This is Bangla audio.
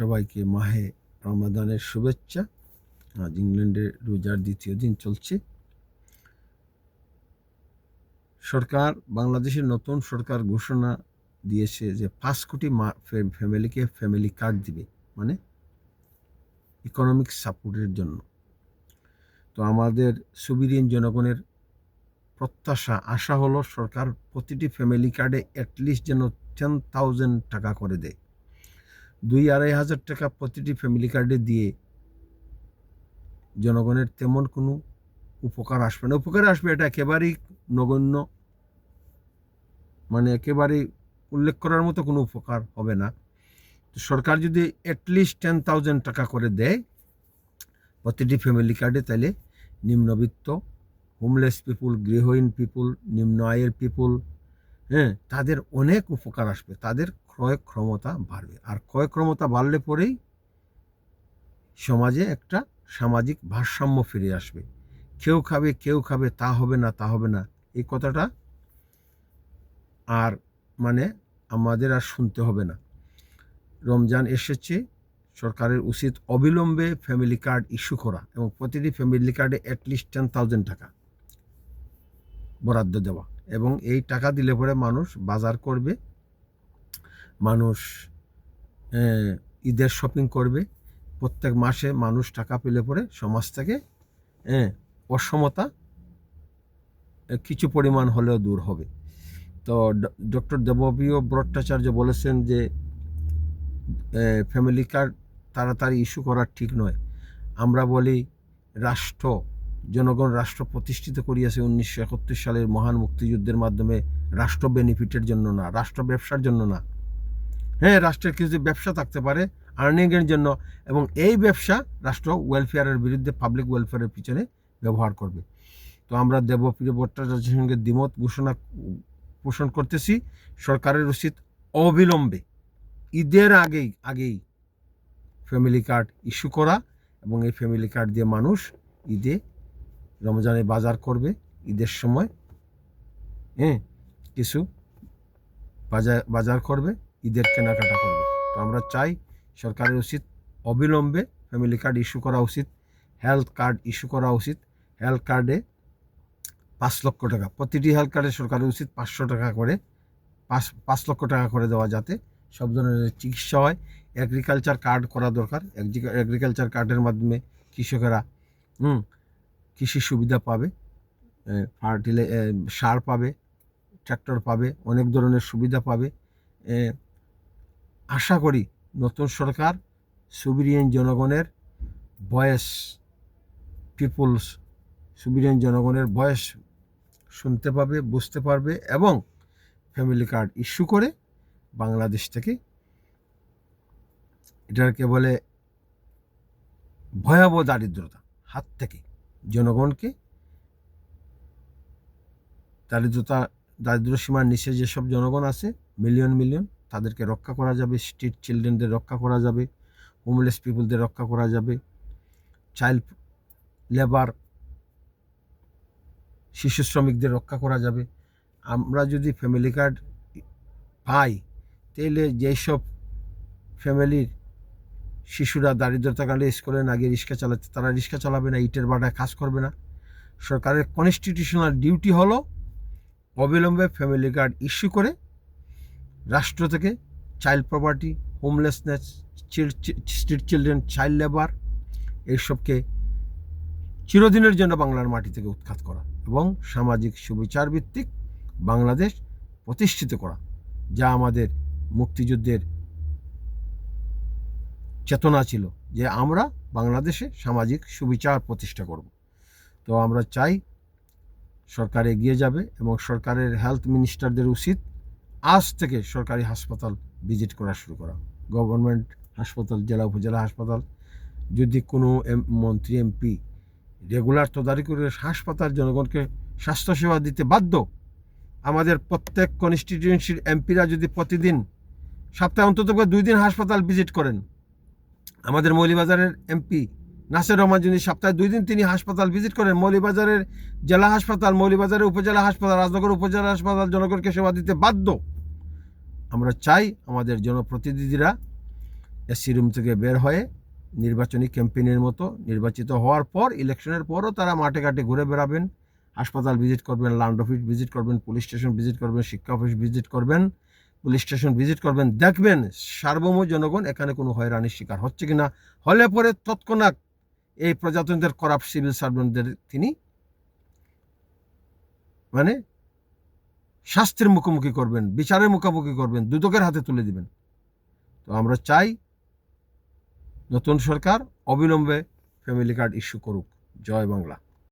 সবাইকে মাহে রমাদানের শুভেচ্ছা। আজ ইংল্যান্ডের রোজার দ্বিতীয় দিন চলছে। সরকার, বাংলাদেশের নতুন সরকার ঘোষণা দিয়েছে যে 5 কোটি ফ্যামিলিকে ফ্যামিলি কার্ড দিবে, মানে ইকোনমিক সাপোর্টের জন্য। তো আমাদের সুবিধাহীন জনগণের প্রত্যাশা, আশা হলো সরকার প্রতিটি ফ্যামিলি কার্ডে অ্যাটলিস্ট যেন 10,000 টাকা করে দেয়। 2-2.5 হাজার টাকা প্রতিটি ফ্যামিলি কার্ডে দিয়ে জনগণের তেমন কোনো উপকার আসবে না। উপকার আসবে এটা একেবারেই নগণ্য, মানে একেবারেই উল্লেখ করার মতো কোনো উপকার হবে না। তো সরকার যদি অ্যাটলিস্ট 10,000 টাকা করে দেয় প্রতিটি ফ্যামিলি কার্ডে, তাহলে নিম্নবিত্ত, হোমলেস পিপুল, গৃহহীন পিপুল, নিম্ন আয়ের পিপুল, তাদের অনেক উপকার আসবে। তাদের ক্রয় ক্ষমতা বাড়বে, আর ক্রয় ক্ষমতা বাড়লে পরেই সমাজে একটা সামাজিক ভারসাম্য ফিরে আসবে। কেউ খাবে তা হবে না, এই কথাটা আর মানে আমাদের আর শুনতে হবে না। রমজান এসেছে, সরকারের উচিত অবিলম্বে ফ্যামিলি কার্ড ইস্যু করা এবং প্রতিটি ফ্যামিলি কার্ডে অ্যাটলিস্ট 10,000 টাকা বরাদ্দ দেওয়া। এবং এই টাকা দিলে পরে মানুষ বাজার করবে, মানুষ ঈদের শপিং করবে। প্রত্যেক মাসে মানুষ টাকা পেলে পরে সমাজ থেকে অসমতা কিছু পরিমাণ হলেও দূর হবে। তো ডক্টর দেবপ্রিয় ভট্টাচার্য বলেছেন যে ফ্যামিলি কার্ড তাড়াতাড়ি ইস্যু করা ঠিক নয়। আমরা বলি জনগণ রাষ্ট্র প্রতিষ্ঠিত করিয়াছে 1971 সালের মহান মুক্তিযুদ্ধের মাধ্যমে, রাষ্ট্র বেনিফিটের জন্য না, রাষ্ট্র ব্যবসার জন্য না। রাষ্ট্রের কিছু ব্যবসা থাকতে পারে আর্নিংয়ের জন্য, এবং এই ব্যবসা রাষ্ট্র ওয়েলফেয়ারের বিরুদ্ধে, পাবলিক ওয়েলফেয়ারের পিছনে ব্যবহার করবে। তো আমরা দেবপ্রিয় ভট্টাচার্যের সঙ্গে দ্বিমত পোষণ করতেছি। সরকারের উচিত অবিলম্বে ঈদের আগেই ফ্যামিলি কার্ড ইস্যু করা, এবং এই ফ্যামিলি কার্ড দিয়ে মানুষ ঈদে রমজানে বাজার করবে, ঈদের সময় কিছু বাজার করবে, ঈদের কেনাকাটা করবে। তো আমরা চাই সরকারের উচিত অবিলম্বে ফ্যামিলি কার্ড ইস্যু করা উচিত, হেলথ কার্ড ইস্যু করা উচিত। হেলথ কার্ডে 5 লক্ষ টাকা, প্রতিটি হেলথ কার্ডে সরকারের উচিত 500 টাকা করে, 5 লক্ষ টাকা করে দেওয়া, যাতে সব ধরনের চিকিৎসা হয়। এগ্রিকালচার কার্ড করা দরকার। এগ্রিকালচার কার্ডের মাধ্যমে কৃষকেরা কৃষি সুবিধা পাবে, সার পাবে, ট্র্যাক্টর পাবে, অনেক ধরনের সুবিধা পাবে। আশা করি নতুন সরকার সুবিধাহীন জনগণের ভয়েস শুনতে পাবে, বুঝতে পারবে, এবং ফ্যামিলি কার্ড ইস্যু করে বাংলাদেশ থেকে এটাকে বলে ভয়াবহ দারিদ্রতা হাত থেকে জনগণকে, দারিদ্র সীমার নিচে যেসব জনগণ আছে মিলিয়ন, তাদেরকে রক্ষা করা যাবে। স্ট্রিট চিলড্রেনদের রক্ষা করা যাবে, হোমলেস পিপুলদের রক্ষা করা যাবে, চাইল্ড লেবার, শিশু শ্রমিকদের রক্ষা করা যাবে। আমরা যদি ফ্যামিলি কার্ড পাই, তাহলে যেসব ফ্যামিলির শিশুরা দারিদ্রতা কালে স্কুলে না গিয়ে রিক্সা চালাচ্ছে, তারা রিক্সা চালাবে না, ইটের বাটায় কাজ করবে না। সরকারের কনস্টিটিউশনাল ডিউটি হলো অবিলম্বে ফ্যামিলি কার্ড ইস্যু করে রাষ্ট্র থেকে child property, homelessness, street children, child labour, এইসবকে চিরদিনের জন্য বাংলার মাটি থেকে উৎখাত করা এবং সামাজিক সুবিচার ভিত্তিক বাংলাদেশ প্রতিষ্ঠিত করা, যা আমাদের মুক্তিযুদ্ধের চেতনা ছিল, যে আমরা বাংলাদেশে সামাজিক সুবিচার প্রতিষ্ঠা করব। তো আমরা চাই সরকার এগিয়ে যাবে, এবং সরকারের হেলথ মিনিস্টারদের উচিত আজ থেকে সরকারি হাসপাতাল ভিজিট করা শুরু করা। গভর্নমেন্ট হাসপাতাল, জেলা উপজেলা হাসপাতাল, যদি কোনো মন্ত্রী এমপি রেগুলার তদারকি করে হাসপাতাল জনগণকে স্বাস্থ্যসেবা দিতে বাধ্য, আমাদের প্রত্যেক কনস্টিটিউয়েন্সির এমপিরা যদি প্রতিদিন, সপ্তাহে অন্তত 2 দিন হাসপাতাল ভিজিট করেন, আমাদের মৌলভীবাজারের এমপি নাসির রহমান যদি সপ্তাহে 2 দিন তিনি হাসপাতাল ভিজিট করেন, মৌলভীবাজারের জেলা হাসপাতাল, মৌলভীবাজারের উপজেলা হাসপাতাল, রাজনগর উপজেলা হাসপাতাল জনগণকে সেবা দিতে বাধ্য। আমরা চাই আমাদের জনপ্রতিনিধিরা এসি রুম থেকে বের হয়ে নির্বাচনী ক্যাম্পেইনের মতো নির্বাচিত হওয়ার পর ইলেকশনের পরও তারা মাঠে ঘাটে ঘুরে বেড়াবেন, হাসপাতাল ভিজিট করবেন, ল্যান্ড অফিস ভিজিট করবেন, পুলিশ স্টেশন ভিজিট করবেন, শিক্ষা অফিস ভিজিট করবেন, পুলিশ স্টেশন ভিজিট করবেন, দেখবেন সার্বভৌম জনগণ এখানে কোনো হয়রানির শিকার হচ্ছে কিনা। হলে পরে তৎক্ষণাৎ এই প্রজাতন্ত্রের করাপ্ট সিভিল সার্ভেন্টদের তিনি মানে শাস্তির মুখোমুখি করবেন, বিচারের মুখোমুখি করবেন, দুদকের হাতে তুলে দিবেন। তো আমরা চাই নতুন সরকার অবিলম্বে ফ্যামিলি কার্ড ইস্যু করুক। জয় বাংলা।